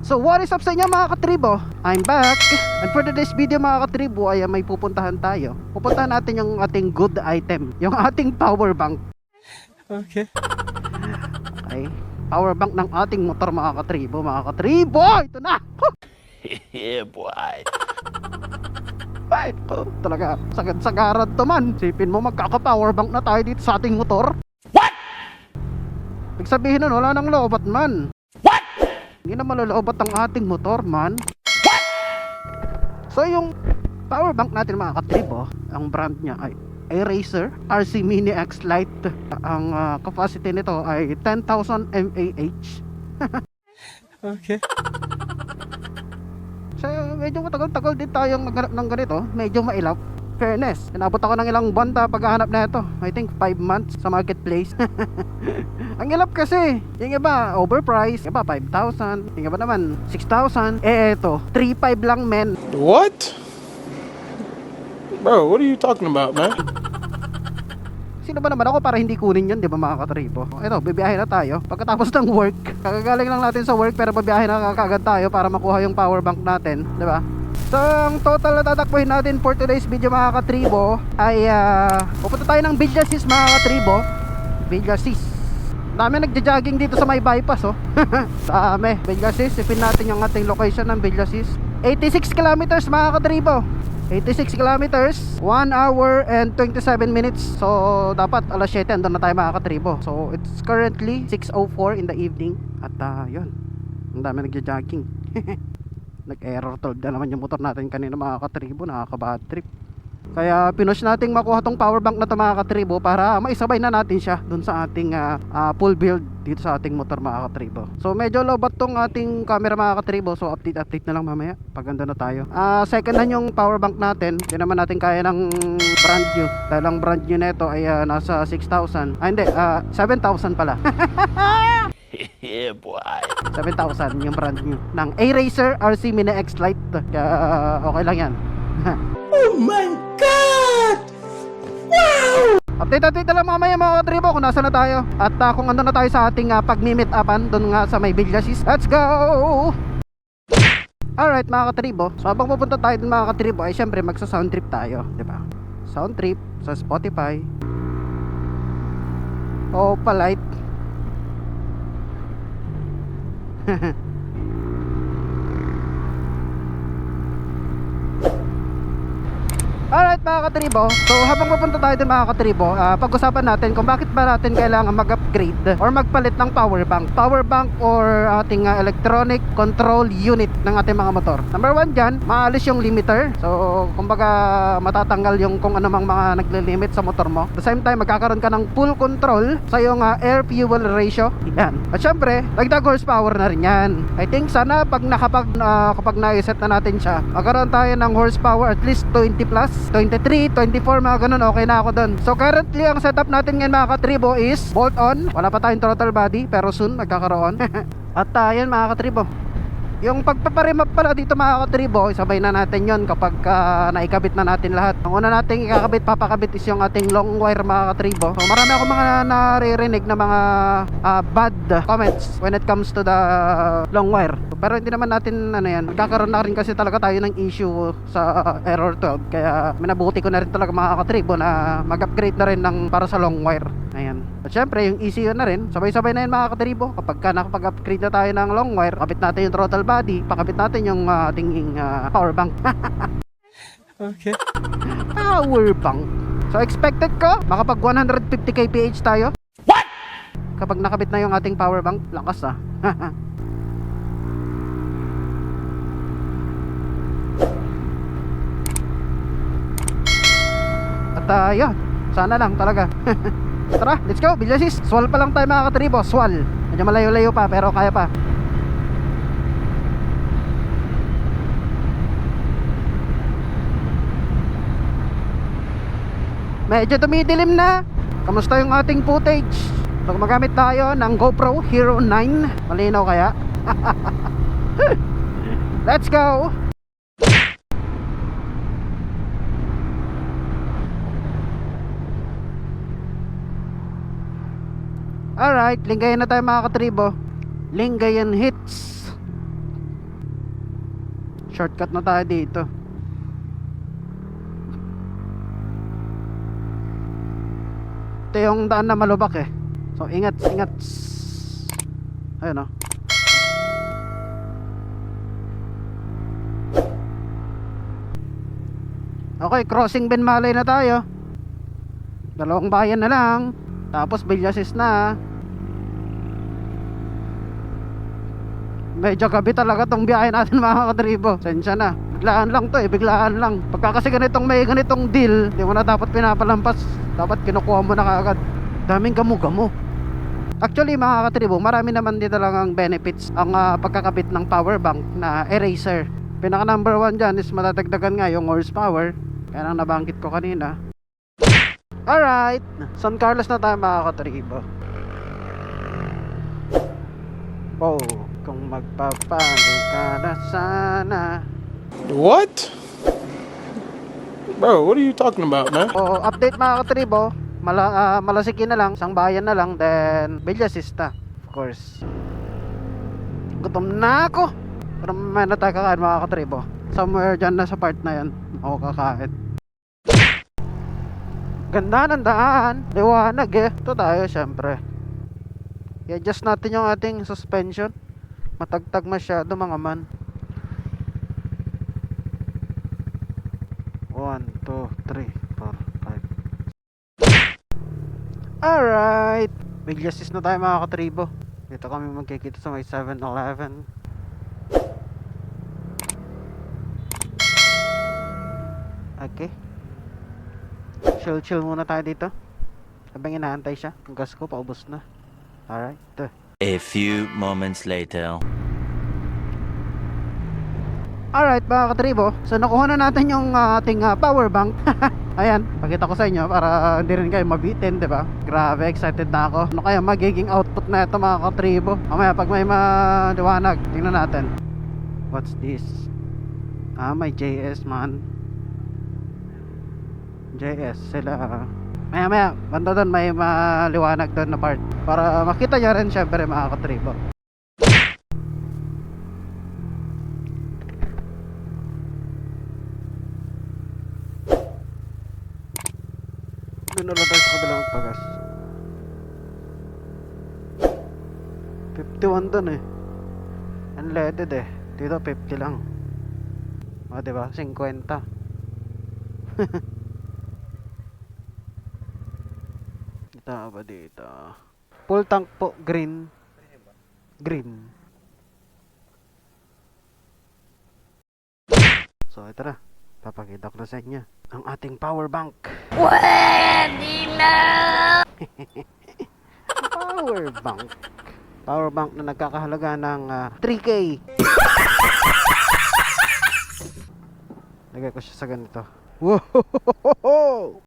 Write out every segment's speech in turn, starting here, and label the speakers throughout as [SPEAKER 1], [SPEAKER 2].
[SPEAKER 1] So what is up sa inyo mga katribo? I'm back. And for today's video mga katribo ay may pupuntahan tayo. Pupuntahan natin yung ating good item, yung ating power bank.
[SPEAKER 2] Okay.
[SPEAKER 1] Okay, power bank ng ating motor mga katribo. Mga katribo, ito na.
[SPEAKER 2] Yeah, boy.
[SPEAKER 1] Ay, talaga sagad-sagaran to man. Sipin mo magkaka-power bank na tayo dito sa ating motor.
[SPEAKER 2] What?
[SPEAKER 1] Ibig sabihin nun, wala nang loobat man.
[SPEAKER 2] What?
[SPEAKER 1] Hindi na maluloobat ang ating motor man. What? So yung power bank natin mga katribo, ang brand niya ay Air-Racer RC Mini X Lite. Ang capacity nito ay 10,000 mAh.
[SPEAKER 2] Okay.
[SPEAKER 1] So medyo matagal-tagal din tayong naghanap ng ganito. Medyo mailap. Fairness, inabot ako ng ilang buwan paghahanap na ito. I think 5 months sa marketplace. Ang ilap kasi, yung iba overpriced, yung iba 5,000, yung iba naman 6,000. Eh ito, 3,500 lang men.
[SPEAKER 2] What? Bro, what are you talking about, man?
[SPEAKER 1] Sino ba naman ako para hindi kunin yun, di ba mga katribo? Ito, bibiyahe na tayo. Pagkatapos ng work, kagagaling lang natin sa work pero bibiyahe na kagad tayo para makuha yung power bank natin, di ba? So, ang total na tatakbuhin natin for today's video mga katribo ay pupunta tayo ng Villasis mga katribo. Villasis. Dami nagja-jogging dito sa may bypass, oh. Dami. Villasis, ipin natin yung ating location ng Villasis. 86 kilometers mga katribo. 86 kilometers, 1 hour and 27 minutes. So, dapat alas 7 andun na tayo mga katribo. So, it's currently 6:04 in the evening. At yun, ang dami nagja-jogging. Nag-error told na naman yung motor natin kanina mga katribo. Nakaka-bad trip. Kaya pinush nating makuha tong power bank na to mga katribo para maisabay na natin siya dun sa ating full build dito sa ating motor mga katribo. So medyo lobat tong ating camera mga katribo. So update na lang mamaya pag ando na tayo. Second hand yung power bank natin. Hindi naman natin kaya ng brand new. Dahil ang brand new neto ay nasa 6,000. Hindi, 7,000 pala.
[SPEAKER 2] Yeah, boy.
[SPEAKER 1] 7,000 yung brand new ng Air-Racer RC Mini X Lite. Kaya okay lang yan.
[SPEAKER 2] Oh my God! Wow!
[SPEAKER 1] Update na lang mamaya mga katribo kung nasa na tayo. At kung ano na tayo sa ating pag-meet upan doon nga sa may Villasis. Let's go! Alright mga katribo, so habang pupunta tayo dun mga katribo ay syempre magsa-sound trip tayo, diba? Sound trip sa Spotify. Oh, polite. Alright mga katribo, so habang pupunta tayo din mga katribo, pag-usapan natin kung bakit ba natin kailangan mag-upgrade or magpalit ng power bank or ating electronic control unit ng ating mga motor. Number 1 dyan, maalis yung limiter. So kumbaga matatanggal yung kung ano mang mga naglilimit sa motor mo. At the same time, magkakaroon ka ng full control sa yung air-fuel ratio. Yan. At syempre, dagdag horsepower na rin yan. I think sana kapag na-set na natin siya, magkaroon tayo ng horsepower at least 20 plus 23, 24, mga ganun, okay na ako dun. So currently ang setup natin ngayon mga katribo is bolt on. Wala pa tayong throttle body pero soon magkakaroon. At yan mga katribo, yung pagpaparimap pala dito mga katribo, isabay na natin yon kapag naikabit na natin lahat. Ang una nating papakabit is yung ating long wire mga katribo. So marami ako mga naririnig na mga bad comments when it comes to the long wire. Pero hindi naman natin yan, magkakaroon na rin kasi talaga tayo ng issue sa error 12. Kaya minabuti ko na rin talaga mga katribo na mag-upgrade na rin para sa long wire. Ayan. At syempre yung ECU na rin, sabay-sabay na yun mga katribo. Kapag nakapag-upgrade na tayo ng long wire, kapit natin yung throttle body, pakabit natin yung ating power bank.
[SPEAKER 2] Okay.
[SPEAKER 1] Power bank. So expected ko makapag 150 kph tayo.
[SPEAKER 2] What?
[SPEAKER 1] Kapag nakabit na yung ating power bank. Lakas At yun, sana lang talaga. Tara, let's go, Villasis. Swal pa lang tayo mga katribo, swal. Medyo malayo-layo pa pero kaya pa. Medyo tumidilim na. Kamusta yung ating footage? So gumagamit tayo ng GoPro Hero 9. Malinaw kaya? Let's go! Alright, Lingayen na tayo mga katribo. Lingayen hits. Shortcut na tayo dito. Ito yung daan na malubak eh. So ingat, ingat. Ayun oh. Okay, crossing Benmalay na tayo. Dalawang bayan na lang. Tapos Villasis na. Medyo gabi talaga tong biyahe natin mga katribo. Sensya na. Biglaan lang to eh, biglaan lang. Pagka kasi ganitong may ganitong deal, di mo na dapat pinapalampas. Dapat kinukuha mo na kaagad. Daming gamo-gamo. Actually mga katribo, marami naman din talagang benefits ang pagkakabit ng power bank na eraser. Pinaka number 1 dyan is matatagdagan nga yung horsepower. Kaya nang nabanggit ko kanina. Alright, San Carlos na tayo mga katribo. Oh, kung magpapalo ka na sana.
[SPEAKER 2] What? Bro, what are you talking about, man?
[SPEAKER 1] Oo, update mga katribo. Malasiki na lang, isang bayan na lang, then Villasis na, of course. Gutom na ako. Pero may na tayo kakain mga katribo. Somewhere dyan na sa part na yan ako kakain. Ganda ng daan, liwanag eh. Ito tayo syempre. I-adjust natin yung ating suspension. Matagtag masyado mga man. 1, 2, 3, 4, 5. Alright, Villasis na tayo mga katribo. Dito kami magkikita sa may 7-Eleven. Okay, chill muna tayo dito habang inaantay siya. Ang gas ko paubos na. Alright,
[SPEAKER 3] A few moments later.
[SPEAKER 1] alright mga katribo, so nakuha na natin yung ating power bank. Ayan, pakita ko sa inyo para hindi rin kayo mabitin, diba? Grabe, excited na ako. Ano kaya magiging output na ito mga katribo? Mamaya pag may maliwanag, tingnan natin. What's this? May JS man. JS sila. Maya banda doon may maliwanag doon na part para makita nyo rin syempre mga katribo. Doon ulit tayo sa kabilang pagas. 51 doon eh. Unleaded eh. Dito 50 lang. O diba? 50. Dito ba dito? Full tank po, green. Green. So ito na. Papakita ko na sa inyo ang ating power bank. Pwede na! Power bank na nagkakahalaga ng 3K. Lagay ko siya sa ganito. Wow!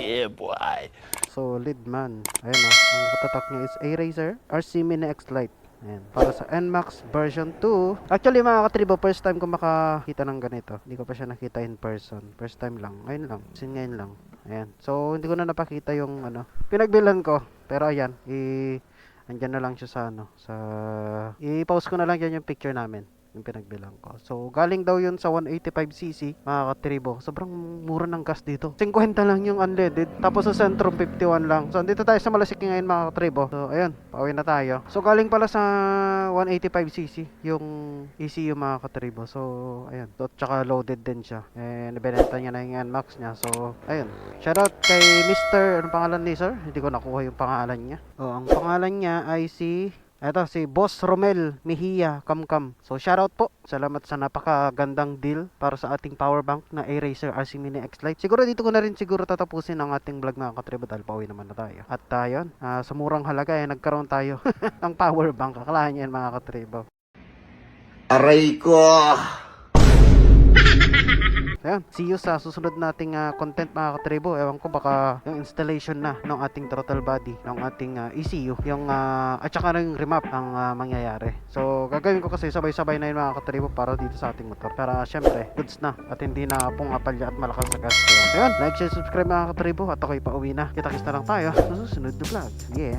[SPEAKER 2] Yeah, boy.
[SPEAKER 1] Solid man. Ayun o. Ang patatak niya is A-Razer RC Mini X Lite. Ayan. Para sa NMAX version 2. Actually mga katribo, first time ko makakita ng ganito. Hindi ko pa siya nakita in person. First time lang. Ngayon lang. Sin ngayon lang. Ayan. So hindi ko na napakita yung pinagbilan ko. Pero ayan. Andyan na lang siya sa sa i-post ko na lang dyan yung picture namin. Yung pinagbilang ko. So, galing daw yun sa 185cc, mga katribo. Sobrang mura ng gas dito. 50 lang yung unleaded. Tapos sa Centrum, 51 lang. So, dito tayo sa Malasiki ngayon, mga katribo. So, ayun. Pauwi na tayo. So, galing pala sa 185cc yung ECU, mga katribo. So, ayun. So, tsaka loaded din siya. And, binenta niya na yung NMAX niya. So, ayun. Shoutout kay Mr. Anong pangalan ni sir? Hindi ko nakuha yung pangalan niya. Ang pangalan niya ay si Boss Romel Mejia Kamkam. So shoutout po. Salamat sa napakagandang deal para sa ating power bank na A-Razer RC Mini X Lite. Siguro dito ko na rin siguro tatapusin ang ating vlog mga katribo dahil pauwi naman na tayo. At yun, sa murang halaga nagkaroon tayo ng power bank. Akalahan nyo yan mga katribo.
[SPEAKER 4] Aray ko!
[SPEAKER 1] Ayan, see you sa susunod nating content mga katribo. Ewan ko baka yung installation na ng ating throttle body, ng ating ECU, yung at saka yung remap ang mangyayari. So gagawin ko kasi sabay-sabay na yun mga katribo para dito sa ating motor. Pero syempre, goods na at hindi na pong apalya at malakas sa gas. So, ayun, like, share, subscribe mga katribo at ako'y pauwi na. Kita-kits na lang tayo sa susunod na vlog. Yeah.